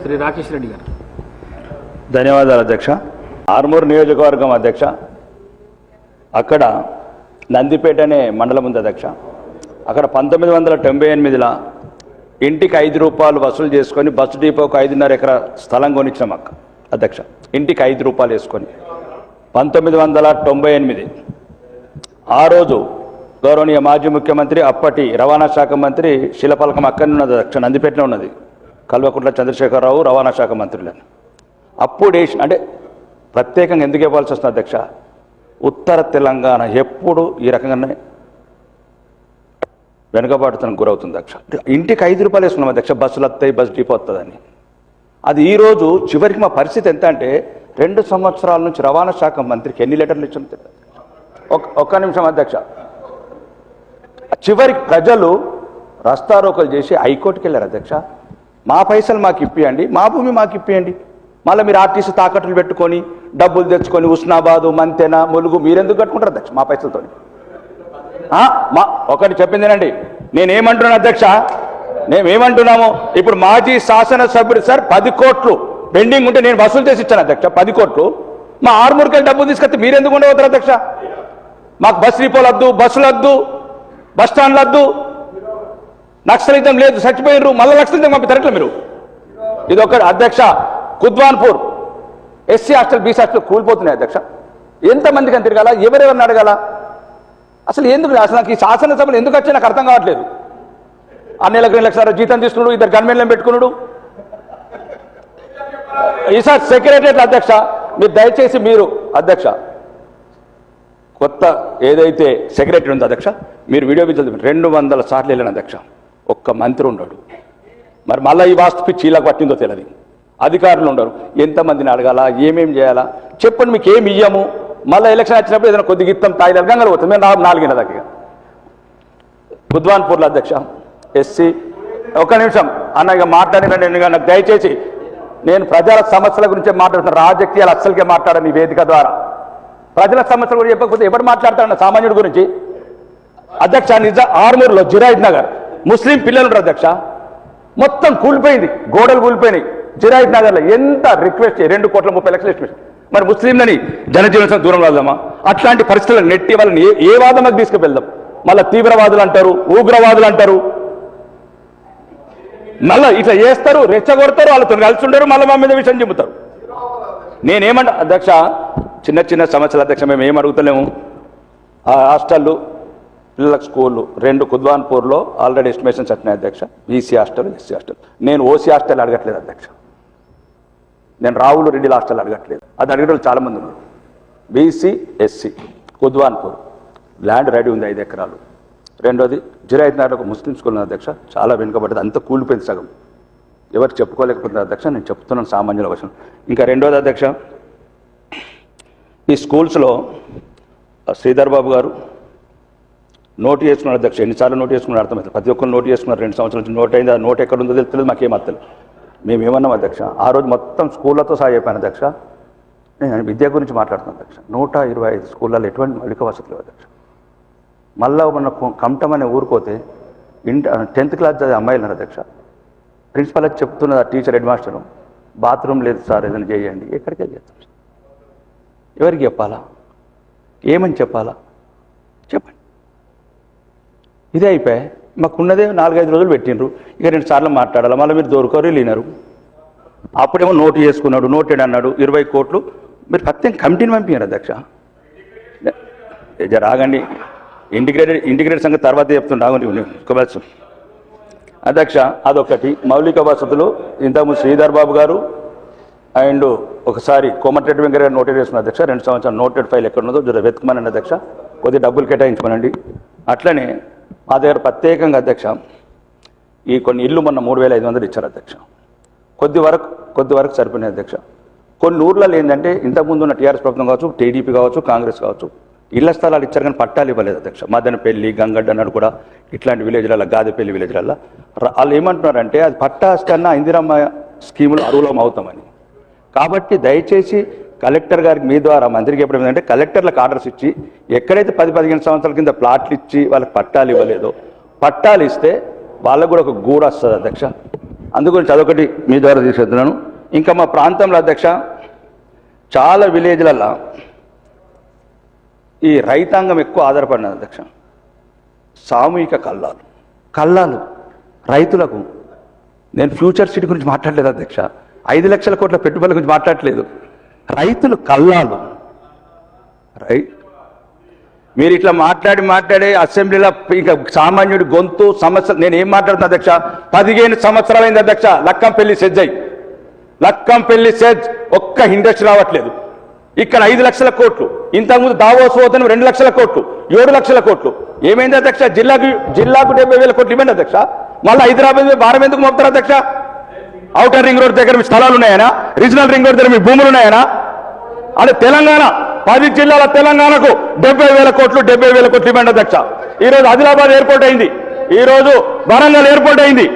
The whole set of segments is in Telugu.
శ్రీ రాకేష్ రెడ్డి గారు. ధన్యవాదాలు అధ్యక్ష. ఆర్మూర్ నియోజకవర్గం అధ్యక్ష, అక్కడ నందిపేట అనే మండలం ఉంది అధ్యక్ష. అక్కడ 1998లో ఇంటికి ₹5 వసూలు చేసుకొని బస్సు డిపోకు 5.5 ఎకరా స్థలం కొనిచ్చినాం అక్క అధ్యక్ష. ఇంటికి ₹5 వేసుకొని 1998 ఆ రోజు గౌరవనీయ మాజీ ముఖ్యమంత్రి అప్పటి రవాణా శాఖ మంత్రి శిలపలకం అక్కడనే ఉన్నది అధ్యక్ష, నందిపేటలో ఉన్నది. కల్వకుంట్ల చంద్రశేఖరరావు రవాణా శాఖ మంత్రులని అప్పుడు అంటే ప్రత్యేకంగా ఎందుకు ఇవ్వాల్సి వస్తుంది అధ్యక్ష, ఉత్తర తెలంగాణ ఎప్పుడు ఈ రకంగానే వెనుకబాటుతనం గురవుతుంది అధ్యక్ష. ఇంటికి ₹5 వేసుకున్నాం అధ్యక్ష, బస్సులు వస్తాయి, బస్సు డిపో వస్తుందని. అది ఈరోజు చివరికి మా పరిస్థితి ఎంత అంటే 2 సంవత్సరాల నుంచి రవాణా శాఖ మంత్రికి ఎన్ని లెటర్లు ఇచ్చాం? ఒక్క నిమిషం అధ్యక్ష. చివరికి ప్రజలు రస్తారోకలు చేసి హైకోర్టుకి వెళ్ళారు అధ్యక్ష. మా పైసలు మాకు ఇప్పియండి, మా భూమి మాకు ఇప్పియండి. మళ్ళీ మీరు ఆర్టీసీ తాకట్టులు పెట్టుకొని డబ్బులు తెచ్చుకొని ఉస్నాబాదు, మంతెన, ములుగు మీరెందుకు కట్టుకుంటారు అధ్యక్ష మా పైసలతో? ఒకటి చెప్పిందేనండి, నేనేమంటున్నాను అధ్యక్ష, మేమేమంటున్నాము, ఇప్పుడు మాజీ శాసనసభ్యుడు సార్ 10 కోట్లు పెండింగ్ ఉంటే నేను వసూలు చేసి ఇచ్చాను అధ్యక్ష. 10 కోట్లు మా ఆర్మూర్కి డబ్బులు తీసుకొస్తే మీరెందుకు ఉండవద్దు అధ్యక్ష? మాకు బస్ డిపోలు వద్దు, బస్సులు వద్దు, బస్ స్టాండ్లు వద్దు, నక్సలితం లేదు, చచ్చిపోయినరు, మళ్ళీ నక్సలితం పంపిస్తారట్ల మీరు. ఇది ఒక అధ్యక్ష. Kudwanpur SC hostel, BC hostel కూలిపోతున్నాయి అధ్యక్ష. ఎంతమందికి అని తిరగాల, ఎవరెవరిని అడగాల? అసలు ఎందుకు అసలు నాకు ఈ శాసనసభలు ఎందుకు వచ్చి నాకు అర్థం కావట్లేదు. 6 నెలలకు 2 లక్షల జీతం తీసుకున్నాడు, 2 గవర్నమెంట్లను పెట్టుకున్నాడు. ఈసారి సెక్రటరియట్ అధ్యక్ష, మీరు దయచేసి మీరు అధ్యక్ష కొత్త ఏదైతే సెక్రటరీ ఉందో అధ్యక్ష, మీరు వీడియో పిచ్చలు 200 సార్లు వెళ్ళాను అధ్యక్ష, ఒక్క మంత్రి ఉన్నాడు. మరి మళ్ళీ ఈ వాస్తు పిచ్చి ఇలా పట్టిందో తెలియదు. అధికారులు ఉండరు, ఎంతమందిని అడగాల, ఏమేం చేయాలా చెప్పండి, మీకు ఏమి ఇయ్యము. మళ్ళీ ఎలక్షన్ వచ్చినప్పుడు ఏదైనా కొద్దిగా ఇస్తాం, తాయిలు గంగలు పోతుంది. మేము 4 దగ్గర బుద్వాన్పూర్లో అధ్యక్ష ఎస్సీ. ఒక్క నిమిషం అన్న, ఇక మాట్లాడిన నాకు దయచేసి, నేను ప్రజల సమస్యల గురించే మాట్లాడుతున్నాను, రాజకీయాలు అస్సలకే మాట్లాడని వేదిక ద్వారా. ప్రజల సమస్యలు కూడా చెప్పకపోతే ఎవరు మాట్లాడతారన్న సామాన్యుడి గురించి అధ్యక్ష. ఆర్మూర్లో జిరాయిద్ నగర్ ముస్లిం పిల్లలు ఉంటారు అధ్యక్ష, మొత్తం కూలిపోయింది, గోడలు కూలిపోయినాయి. జిరాయిద్ నగర్లో ఎంత రిక్వెస్ట్ 2,30,00,000 ఎక్స్ప్రెస్. మరి ముస్లింలని జనజీవన దూరం రాదామా? అట్లాంటి పరిస్థితులను నెట్టి వాళ్ళని ఏ వాదనకు తీసుకువెళ్దాం? మళ్ళీ తీవ్రవాదులు అంటారు, ఉగ్రవాదులు అంటారు, మళ్ళీ ఇట్లా చేస్తారు, రెచ్చగొడతారు, వాళ్ళతో కలిసి ఉండరు, మళ్ళీ మా మీద విషయం చెబుతారు. నేనేమంటా అధ్యక్ష, చిన్న చిన్న సమస్యలు అధ్యక్ష, మేము ఏం అడుగుతలేము. ఆ హాస్టళ్ళు, పిల్లలకు స్కూళ్ళు 2 కుద్వాన్పూర్లో ఆల్రెడీ ఎస్టిమేషన్స్ వచ్చినాయి అధ్యక్ష. BC hostel, SC hostel. నేను ఓసీ హాస్టల్ అడగట్లేదు అధ్యక్ష, నేను రావులు రెడ్డి హాస్టల్ అడగట్లేదు. అది అడిగేటోళ్ళు చాలామంది ఉన్నారు. BC, SC, Kudwanpur land ready ఉంది 5 ఎకరాలు. రెండోది జిరాయిత్ నగర్లో ఒక ముస్లిం స్కూల్ ఉంది అధ్యక్ష, చాలా వెనుకబడ్డది, అంత కూలిపోయింది సగం. ఎవరు చెప్పుకోలేకపోతుంది అధ్యక్ష, నేను చెప్తున్నాను సామాన్యుల వశం. ఇంకా రెండోది అధ్యక్ష, ఈ స్కూల్స్లో శ్రీధర్ బాబు గారు నోటు చేసుకున్నారు అధ్యక్ష. ఎన్నిసార్లు నోటు చేసుకున్నారు అర్థమవుతుంది. ప్రతి ఒక్కరు నోటు చేసుకున్నారు. 2 సంవత్సరాల నుంచి నోట్ అయింది. ఆ నోట్ ఎక్కడ ఉందో తెలియదు, మాకేం అర్థం. మేమేమన్నాం అధ్యక్ష, ఆ రోజు మొత్తం స్కూళ్ళతో సహా చెప్పాను అధ్యక్ష. నేను విద్య గురించి మాట్లాడుతున్నాను అధ్యక్ష. 125 స్కూళ్ళలో ఎటువంటి మౌలిక వసతులు లేవు అధ్యక్ష. మళ్ళా మన కమటం అనే ఊరుకోతే 10th క్లాస్ చదివే అమ్మాయిలు ఉన్నారు అధ్యక్ష. ప్రిన్సిపల్ అది చెప్తున్నది, ఆ టీచర్, హెడ్ మాస్టరు, బాత్రూమ్ లేదు సార్, ఏదైనా చేయండి. ఎక్కడికి వెళ్ళి చేస్తాం? ఎవరికి చెప్పాలా? ఏమని చెప్పాలా? చెప్పండి. ఇదే అయిపోయాయి. మాకున్నదే 4-5 రోజులు పెట్టినరు. ఇక 2 సార్లు మాట్లాడాలి, మళ్ళీ మీరు దొరకరు లేనారు. అప్పుడేమో నోటు చేసుకున్నాడు, నోటెడ్ అన్నాడు, 20 కోట్లు. మీరు ప్రత్యేక కమిటీని పంపించారు అధ్యక్ష. రాగండి, ఇంటిగ్రేటెడ్ సంగతి తర్వాత చెప్తున్నా, రాగండి అధ్యక్ష. అదొకటి. మౌలిక వసతులు ఇంతకుముందు శ్రీధర్ బాబు గారు అండ్ ఒకసారి కోమటిరెడ్డి వెంకయ్య గారు నోటెడ్ చేస్తున్నారు అధ్యక్ష. 2 సంవత్సరాలు నోటెడ్ ఫైల్ ఎక్కడ ఉన్నదో వెతుకుమనండి అధ్యక్ష, కొద్ది డబ్బులు కేటాయించమనండి. అట్లనే మా దగ్గర ప్రత్యేకంగా అధ్యక్ష ఈ కొన్ని ఇల్లు మొన్న 3,500 ఇచ్చారు అధ్యక్ష. కొద్ది వరకు సరిపోయినాయి అధ్యక్ష. కొన్ని ఊర్లలో ఏంటంటే ఇంతకుముందు ఉన్న టీఆర్ఎస్ ప్రభుత్వం కావచ్చు, టీడీపీ కావచ్చు, కాంగ్రెస్ కావచ్చు, ఇళ్ల స్థలాలు ఇచ్చారు కానీ పట్టాలు ఇవ్వలేదు అధ్యక్ష. మదనపల్లి, గంగడ్డ అన్నాడు కూడా, ఇట్లాంటి విలేజ్లలో, గాదెపల్లి విలేజ్లలో వాళ్ళు ఏమంటున్నారంటే అది పట్టా కన్నా ఇందిరమ్మ స్కీములు అరువులం అవుతామని. కాబట్టి దయచేసి కలెక్టర్ గారికి మీ ద్వారా మంత్రికి ఎప్పుడు ఏంటంటే కలెక్టర్లకు ఆర్డర్స్ ఇచ్చి ఎక్కడైతే 10-15 సంవత్సరాల కింద ప్లాట్లు ఇచ్చి వాళ్ళకి పట్టాలు ఇవ్వలేదో పట్టాలు ఇస్తే వాళ్ళకు కూడా ఒక గూడు వస్తుంది అధ్యక్ష. అందుగురించి అదొకటి మీ ద్వారా తీసుకెళ్తున్నాను. ఇంకా మా ప్రాంతంలో అధ్యక్ష చాలా విలేజ్లల్లో ఈ రైతాంగం ఎక్కువ ఆధారపడినది అధ్యక్ష. సామూహిక కల్లాలు రైతులకు. నేను ఫ్యూచర్ సిటీ గురించి మాట్లాడలేదు అధ్యక్ష, 5 లక్షల కోట్ల పెట్టుబడుల గురించి మాట్లాడలేదు. రైతులు కల్లాలు. మీరు ఇట్లా మాట్లాడే అసెంబ్లీలో ఇంకా సామాన్యుడి గొంతు సమస్య. నేను ఏం మాట్లాడుతున్నా అధ్యక్ష, 15 సంవత్సరాలైంది అధ్యక్ష లక్కంపల్లి సెజ్ ఒక్క ఇండస్ట్రీ రావట్లేదు. ఇక్కడ 5 లక్షల కోట్లు, ఇంతకుముందు దావోస్ పోతను 2 లక్షల కోట్లు, 7 లక్షల కోట్లు. ఏమైంది అధ్యక్ష? జిల్లాకు 70,000 కోట్లు ఇవ్వండి అధ్యక్ష. మళ్ళీ హైదరాబాద్ భారం ఎందుకు మోపుతారు అధ్యక్ష? ఔటర్ రింగ్ రోడ్ దగ్గర మీ స్థలాలు ఉన్నాయనా? రీజనల్ రింగ్ రోడ్ దగ్గర మీ భూములు ఉన్నాయనా? అంటే తెలంగాణ 10 జిల్లాల తెలంగాణకు 70,000 కోట్లు ఇవ్వండి అధ్యక్ష. ఈరోజు ఆదిలాబాద్ ఎయిర్పోర్ట్ అయింది, ఈరోజు వరంగల్ ఎయిర్పోర్ట్ అయింది.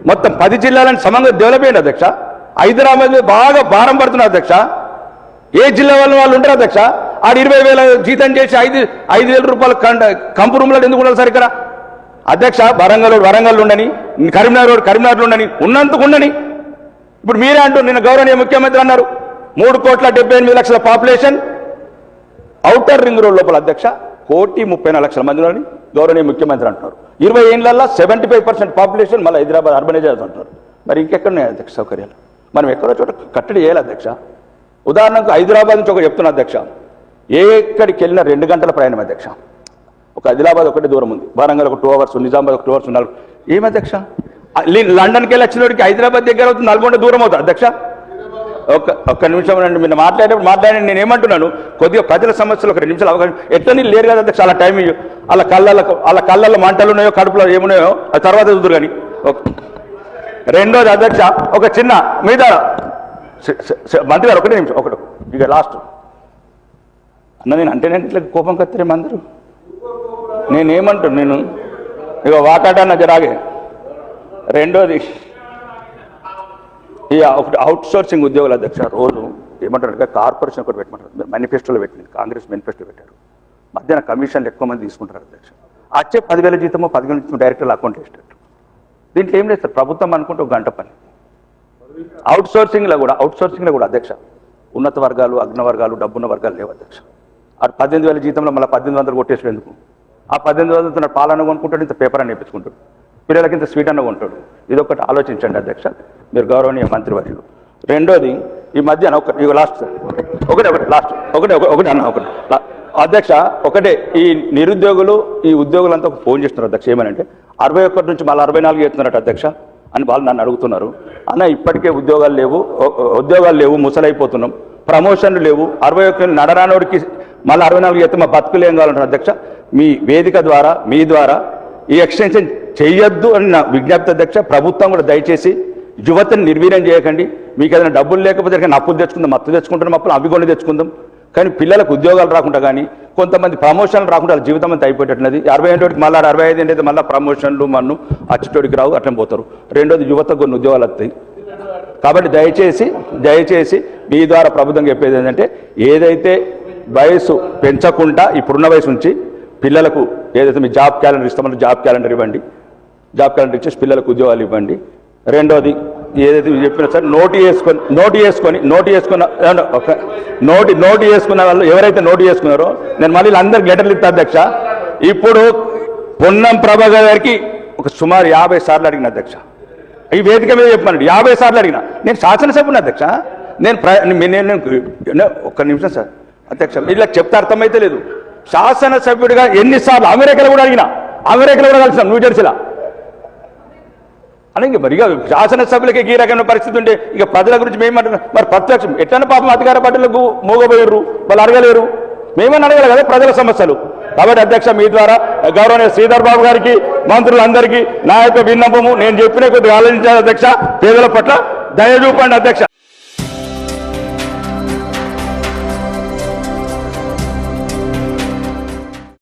మొత్తం 10 జిల్లాలను సమంగా డెవలప్ అయ్యింది అధ్యక్ష. హైదరాబాద్ మీద బాగా భారం పడుతున్నారు అధ్యక్ష. ఏ జిల్లా వాళ్ళు ఉంటారు అధ్యక్ష? ఆడు 20,000 జీతం చేసి 5,000 రూపాయలు కంపు రూమ్లో ఎందుకు ఉండాలి సార్ ఇక్కడ అధ్యక్ష? వరంగల్ ఉండని, కరీంనగర్ ఉండని, ఉన్నందుకు ఉండని. ఇప్పుడు మీరే అంటూ నిన్న గౌరవనీయ ముఖ్యమంత్రి అన్నారు 3,78,00,000 పాపులేషన్ ఔటర్ రింగ్ రోడ్ లోపల అధ్యక్ష 1,34,00,000 మందిలోని గౌరవనీయ ముఖ్యమంత్రి అంటున్నారు. 20 ఏళ్లలో 75% పాపులేషన్ మళ్ళీ హైదరాబాద్ అర్బనైజ్ అంటున్నారు. మరి ఇంకెక్కడున్నాయి అధ్యక్ష సౌకర్యాలు? మనం ఎక్కడో చోట కట్టడి చేయాలి అధ్యక్ష. ఉదాహరణకు హైదరాబాద్ నుంచి ఒకటి చెప్తున్నా అధ్యక్ష, ఎక్కడికి వెళ్ళినా 2 గంటల ప్రయాణం అధ్యక్ష. ఒక ఆదిలాబాద్ ఒకటి దూరం ఉంది, వరంగల్ ఒక 2 అవర్స్, నిజామాబాద్ ఒక 2 అవర్స్ ఉన్నారు. ఏమి అధ్యక్ష? లండన్కి వెళ్ళి వచ్చినోడికి హైదరాబాద్ దగ్గర అవుతుంది, నల్గొండ దూరం అవుతుంది అధ్యక్ష. ఒక్క నిమిషం అండి, మీరు మాట్లాడి నేను ఏమంటున్నాను, కొద్దిగా ప్రజల సమస్యలు ఒక 2 నిమిషాలు అవకాశం. ఎట్లా నీళ్ళు లేరు కదా అధ్యక్ష, అలా టైం వాళ్ళ కళ్ళల్లో మంటలు ఉన్నాయో, కడుపులో ఏమున్నాయో అది తర్వాత చూద్దరు కానీ. రెండోది అధ్యక్ష, ఒక చిన్న మీద మంత్రి గారు 1 నిమిషం ఇక లాస్ట్ అన్న, నేను అంటేనే ఇట్లా కోపం కత్తిరేమో అందరూ. నేను ఇక వాటాడన్న జరాగే. రెండోది ఈ ఒకటి అవుట్ సోర్సింగ్ ఉద్యోగుల అధ్యక్ష రోజు ఏమంటారు, కార్పొరేషన్ ఒకటి పెట్టమంటారు. మేనిఫెస్టోలో పెట్టింది, కాంగ్రెస్ మేనిఫెస్టో పెట్టారు. మధ్యాహ్న కమిషన్లు ఎక్కువ మంది తీసుకుంటారు అధ్యక్ష. వచ్చే 10,000 జీతమో 15,000 జీతం డైరెక్టర్ అకౌంట్ వేసేటట్టు. దీంట్లో ఏం లేదు సార్, ప్రభుత్వం అనుకుంటే 1 గంట పని. అవుట్ సోర్సింగ్లో కూడా అధ్యక్ష ఉన్నత వర్గాలు, అగ్న వర్గాలు, డబ్బున్న వర్గాలు లేవు అధ్యక్ష. ఆ 18,000 జీతంలో మళ్ళీ 18,000 కొట్టేసాడు ఎందుకు? ఆ 18,000 పాలన కొనుక్కుంటాడు, ఇంత పేపర్ అని నేర్పించుకుంటాడు, పిల్లలకి ఇంత స్వీట్ అన్న కొంటాడు. ఇదొకటి ఆలోచించండి అధ్యక్ష, మీరు గౌరవనీయ మంత్రివర్యులు. రెండోది ఈ మధ్యాహ్నం అధ్యక్ష ఒకటే, ఈ నిరుద్యోగులు ఈ ఉద్యోగులంతా ఒక ఫోన్ చేస్తున్నారు అధ్యక్ష. ఏమనంటే 61 నుంచి మళ్ళీ 64 చేస్తున్నారట అధ్యక్ష అని వాళ్ళు నన్ను అడుగుతున్నారు. అన్న ఇప్పటికే ఉద్యోగాలు లేవు, ముసలైపోతున్నాం, ప్రమోషన్లు లేవు, 61 నడరానోడికి మళ్ళీ 64 చేస్తే మా బతుకులు ఏం కావాలంటారు అధ్యక్ష. మీ వేదిక ద్వారా మీ ద్వారా ఈ ఎక్స్టెన్షన్ చేయొద్దు అని నా విజ్ఞప్తి అధ్యక్ష. ప్రభుత్వం కూడా దయచేసి యువతను నిర్వీర్యం చేయకండి. మీకు ఏదైనా డబ్బులు లేకపోతే అప్పులు తెచ్చుకుందాం, మత్తు తెచ్చుకుంటున్నాం, అప్పులు అవి కొన్ని తెచ్చుకుందాం. కానీ పిల్లలకు ఉద్యోగాలు రాకుండా, కానీ కొంతమంది ప్రమోషన్లు రాకుండా వాళ్ళ జీవితం అంతా అయిపోయేటట్టున్నది. 65 మళ్ళీ 65 ఏంటంటే మళ్ళీ ప్రమోషన్లు మన్ను అచ్చటోడికి రావు, అట్లా పోతారు. రెండోది యువతకు కొన్ని ఉద్యోగాలు వస్తాయి. కాబట్టి దయచేసి మీ ద్వారా ప్రభుత్వం చెప్పేది ఏంటంటే, ఏదైతే వయసు పెంచకుండా ఇప్పుడున్న వయసు నుంచి పిల్లలకు ఏదైతే మీ జాబ్ క్యాలెండర్ ఇస్తామో జాబ్ క్యాలెండర్ ఇవ్వండి, జాబ్ క్యాలెండర్ ఇచ్చేసి పిల్లలకు ఉద్యోగాలు ఇవ్వండి. రెండోది ఏదైతే చెప్పినా సార్ నోటు చేసుకున్న వాళ్ళు ఎవరైతే నోటు చేసుకున్నారో, నేను మళ్ళీ అందరికి లెటర్లు ఇస్తా అధ్యక్ష. ఇప్పుడు పొన్నం ప్రభాకర్ గారికి ఒక సుమారు 50 సార్లు అడిగిన అధ్యక్ష. ఈ వేదిక మీద చెప్పమన్నాడు, 50 సార్లు అడిగిన. నేను శాసనసభ్యుని అధ్యక్ష. నేను ఒక్క నిమిషం సార్ అధ్యక్ష, ఇలా చెప్తే అర్థమైతే లేదు. శాసనసభ్యుడిగా ఎన్నిసార్లు అమెరికాలో కూడా కలిసినాం, న్యూజెర్సీలో. అని ఇంక మరిగా శాసనసభ్యులకి ఈ రకమైన పరిస్థితి ఉంటే ఇక ప్రజల గురించి మేమంటున్నాం. మరి ప్రత్యక్షం ఎట్లన్నా పాపం అధికార పార్టీలకు మోగబోయారు, వాళ్ళు అడగలేరు. మేమని అడగాలి కదా ప్రజల సమస్యలు. కాబట్టి అధ్యక్ష మీ ద్వారా గౌరవనీయ శ్రీధర్ బాబు గారికి, మంత్రులందరికీ నా యొక్క విన్నపము, నేను చెప్పిన కొద్దిగా ఆలోచించాలి అధ్యక్ష. పేదల పట్ల దయ చూపండి అధ్యక్ష.